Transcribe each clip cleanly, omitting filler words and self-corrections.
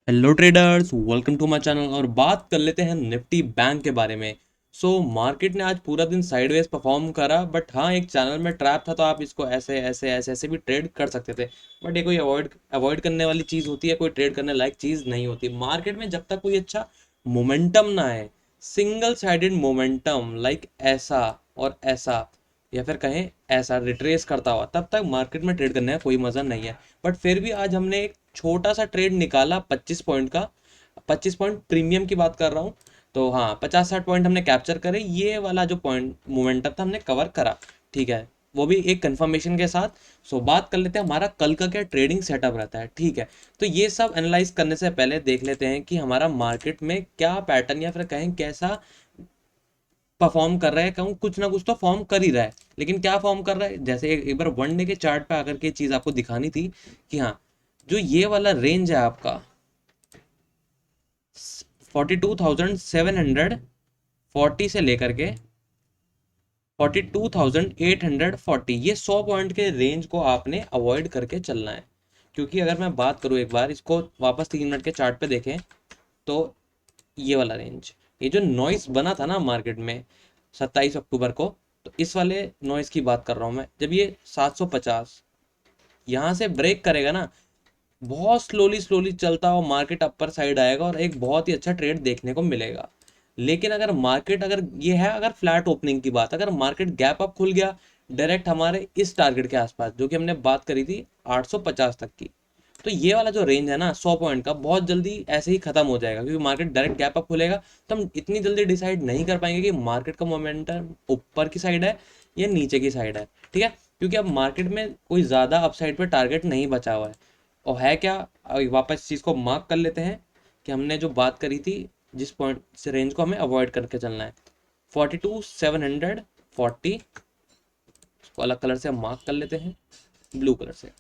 Hello traders, welcome to my channel. और बात कर लेते हैं निफ्टी बैंक के बारे में। मार्केट ने आज पूरा दिन साइडवेज परफॉर्म करा, बट हाँ, एक चैनल में ट्रैप था, तो आप इसको ऐसे ऐसे ऐसे ऐसे भी ट्रेड कर सकते थे। बट ये कोई अवॉइड अवॉइड करने वाली चीज़ होती है, कोई ट्रेड करने लायक चीज़ नहीं होती मार्केट में जब तक कोई अच्छा मोमेंटम ना है। सिंगल साइडेड मोमेंटम लाइक ऐसा और ऐसा, या फिर कहें ऐसा रिट्रेस करता हुआ, तब तक मार्केट में ट्रेड करने का कोई मज़ा नहीं है। बट फिर भी आज हमने एक छोटा सा ट्रेड निकाला 25 पॉइंट का। 25 पॉइंट प्रीमियम की बात कर रहा हूँ। तो हाँ, 50-60 पॉइंट हमने कैप्चर करे, ये वाला जो पॉइंट मोमेंटम था हमने कवर करा। ठीक है, वो भी एक कंफर्मेशन के साथ। बात कर लेते हैं हमारा कल का क्या ट्रेडिंग सेटअप रहता है। ठीक है, तो ये सब एनालाइज करने से पहले देख लेते हैं कि हमारा मार्केट में क्या पैटर्न या फिर कहें कैसा परफॉर्म कर रहा है। कहूँ कुछ ना कुछ तो फॉर्म कर ही रहा है, लेकिन क्या फॉर्म कर रहा है, जैसे एक बार वन डे के चार्ट पे आकर के चीज़ आपको दिखानी थी कि हाँ, जो ये वाला रेंज है आपका 42,740 से लेकर के 42,840, ये 100 पॉइंट के रेंज को आपने अवॉइड करके चलना है। क्योंकि अगर मैं बात करूँ, एक बार इसको वापस 3 मिनट के चार्ट पे देखें, तो ये वाला रेंज, ये जो नॉइस बना था ना मार्केट में 27 अक्टूबर को, तो इस वाले नॉइस की बात कर रहा हूँ मैं। जब ये 750 यहाँ से ब्रेक करेगा ना, बहुत स्लोली स्लोली चलता हुआ मार्केट अपर साइड आएगा और एक बहुत ही अच्छा ट्रेड देखने को मिलेगा। लेकिन अगर मार्केट, अगर ये है, अगर फ्लैट ओपनिंग की बात, अगर मार्केट गैप अप खुल गया डायरेक्ट हमारे इस टारगेट के आसपास, जो कि हमने बात करी थी 850 तक की, तो ये वाला जो रेंज है ना 100 पॉइंट का, बहुत जल्दी ऐसे ही खत्म हो जाएगा। क्योंकि मार्केट डायरेक्ट गैप अप खुलेगा, तो हम इतनी जल्दी डिसाइड नहीं कर पाएंगे कि मार्केट का मोमेंटम ऊपर की साइड है या नीचे की साइड है। ठीक है, क्योंकि अब मार्केट में कोई ज़्यादा अपसाइड पे टारगेट नहीं बचा हुआ है। और है क्या, वापस इस चीज़ को मार्क कर लेते हैं कि हमने जो बात करी थी, जिस पॉइंट से रेंज को हमें अवॉइड करके चलना है, 42,740, इसको अलग कलर से हम मार्क कर लेते हैं, ब्लू कलर से।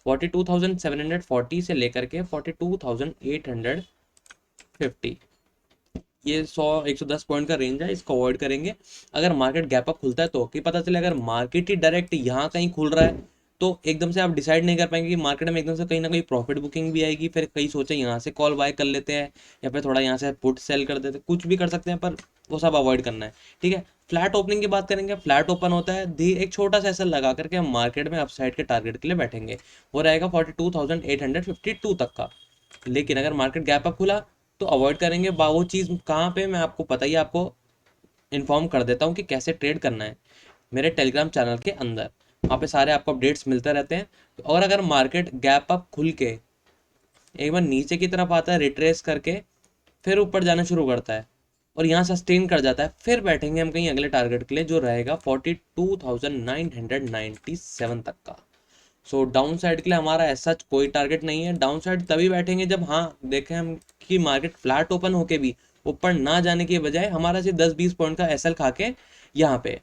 42,740 से लेकर के 42,850, ये 100-110 पॉइंट का रेंज है, इसको अवॉइड करेंगे। अगर मार्केट गैप अप खुलता है तो कि पता चले, अगर मार्केट ही डायरेक्ट यहाँ कहीं खुल रहा है, तो एकदम से आप डिसाइड नहीं कर पाएंगे कि मार्केट में एकदम से कहीं ना कहीं प्रॉफिट बुकिंग भी आएगी, फिर कहीं सोचे यहाँ से कॉल बाय कर लेते हैं, या फिर थोड़ा यहाँ से पुट सेल कर देते हैं, कुछ भी कर सकते हैं, पर वो सब अवॉइड करना है। ठीक है, फ्लैट ओपनिंग की बात करेंगे। फ्लैट ओपन होता है, धीरे एक छोटा सा ऐसा लगा करके हम मार्केट में अपसाइड के टारगेट के लिए बैठेंगे। वो रहेगा 42,852 तक का। लेकिन अगर मार्केट गैप अप खुला, तो अवॉइड करेंगे। वो चीज़ कहाँ पे, मैं आपको पता ही, आपको इन्फॉर्म कर देता हूँ कि कैसे ट्रेड करना है मेरे टेलीग्राम चैनल के अंदर। वहाँ पे सारे आपको अपडेट्स मिलते रहते हैं। और अगर मार्केट गैप अप खुल के एक बार नीचे की तरफ आता है रिट्रेस करके, फिर ऊपर जाना शुरू करता है और यहाँ सस्टेन कर जाता है, फिर बैठेंगे हम कहीं अगले टारगेट के लिए, जो रहेगा 42,997 तक का। डाउन साइड के लिए हमारा ऐसा कोई टारगेट नहीं है। डाउन साइड तभी बैठेंगे जब हाँ देखें हम कि मार्केट फ्लैट ओपन होके भी ऊपर ना जाने के बजाय हमारा सिर्फ 10-20 पॉइंट का एसएल खा के यहाँ पे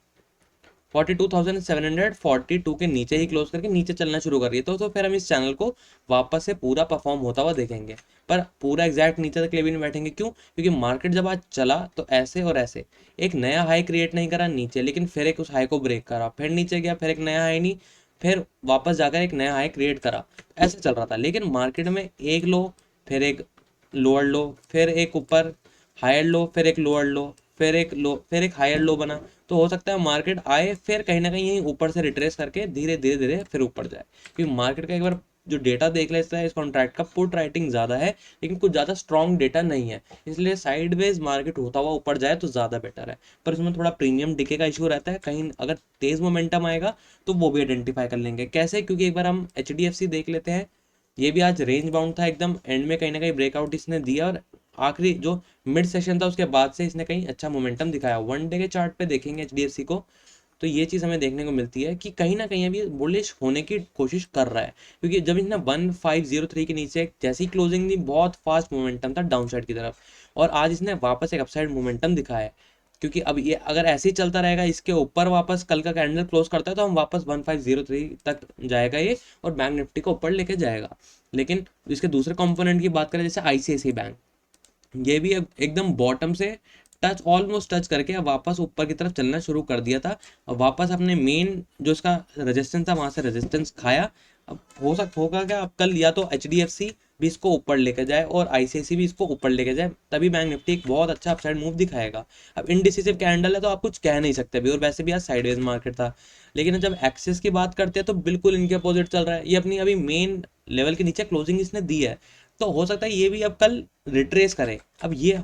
42,742 के नीचे ही क्लोज करके नीचे चलना शुरू कर रही है, तो फिर हम इस चैनल को वापस से पूरा परफॉर्म होता हुआ देखेंगे। पर पूरा एग्जैक्ट नीचे तक ले भी नहीं बैठेंगे। क्यों? क्योंकि मार्केट जब आज चला तो ऐसे और ऐसे एक नया हाई क्रिएट नहीं करा नीचे, लेकिन फिर एक उस हाई को ब्रेक करा, फिर नीचे गया, फिर एक नया हाई नहीं, फिर वापस जाकर एक नया हाई क्रिएट करा। ऐसे चल रहा था। लेकिन मार्केट में एक लो, फिर एक लोअर लो, फिर एक ऊपर हायर लो, फिर एक लोअर लो, फिर एक लो, फिर एक हायर लो बना। तो हो सकता है मार्केट आए, फिर कहीं ना कहीं यहीं ऊपर से रिट्रेस करके धीरे धीरे धीरे फिर ऊपर जाए। क्योंकि मार्केट का एक बार जो डेटा देख लेता है, इस कॉन्ट्रैक्ट का पुट राइटिंग ज़्यादा है, लेकिन कुछ ज़्यादा स्ट्रॉन्ग डेटा नहीं है, इसलिए साइडवेज मार्केट होता हुआ ऊपर जाए तो ज़्यादा बेटर है। पर इसमें थोड़ा प्रीमियम डिके का इशू रहता है, कहीं अगर तेज़ मोमेंटम आएगा तो वो भी आइडेंटिफाई कर लेंगे कैसे। क्योंकि एक बार हम HDFC देख लेते हैं, ये भी आज रेंज बाउंड था एकदम, एंड में कहीं ना कहीं ब्रेकआउट इसने दिया, और आखिरी जो मिड सेशन था उसके बाद से इसने कहीं अच्छा मोमेंटम दिखाया। वन डे के चार्ट पे देखेंगे HDFC को, तो ये चीज़ हमें देखने को मिलती है कि कहीं ना कहीं अभी बुलिश होने की कोशिश कर रहा है। क्योंकि जब इसने 1503 के नीचे जैसी क्लोजिंग दी, बहुत फास्ट मोमेंटम था डाउन साइड की तरफ, और आज इसने वापस एक अपसाइड मोमेंटम दिखाया है। क्योंकि अब ये अगर ऐसे ही चलता रहेगा, इसके ऊपर वापस कल का कैंडल क्लोज करता है, तो हम वापस 1503 तक जाएगा ये, और बैंक निफ्टी को ऊपर लेके जाएगा। लेकिन इसके दूसरे कंपोनेंट की बात करें, जैसे ICICI बैंक, ये भी अब एकदम बॉटम से टच, ऑलमोस्ट टच करके अब वापस ऊपर की तरफ चलना शुरू कर दिया था, और वापस अपने मेन जो इसका रेजिस्टेंस था वहां से रेजिस्टेंस खाया। अब हो सकता होगा क्या, अब कल या तो HDFC भी इसको ऊपर लेके जाए और आईसीआईसी भी इसको ऊपर लेके जाए, तभी बैंक निफ्टी एक बहुत अच्छा अपसाइड मूव दिखाएगा। अब इनडिसिसिव कैंडल है तो आप कुछ कह नहीं सकते अभी, और वैसे भी आज साइडवेज मार्केट था। लेकिन जब एक्सेस की बात करते हैं तो बिल्कुल इनके अपोजिट चल रहा है, ये अपनी अभी मेन लेवल के नीचे क्लोजिंग इसने दी है, तो हो सकता है ये भी अब कल रिट्रेस करे। अब ये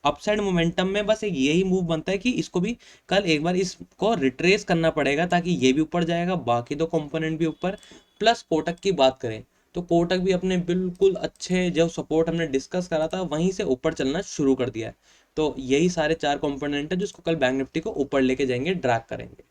अपसाइड मोमेंटम में बस एक यही मूव बनता है कि इसको भी कल एक बार इसको रिट्रेस करना पड़ेगा, ताकि ये भी ऊपर जाएगा, बाकी दो कंपोनेंट भी ऊपर। प्लस कोटक की बात करें तो कोटक भी अपने बिल्कुल अच्छे जो सपोर्ट हमने डिस्कस करा था वहीं से ऊपर चलना शुरू कर दिया है। तो यही सारे चार कंपोनेंट है जिसको कल बैंक निफ्टी को ऊपर लेके जाएंगे, ड्रैग करेंगे।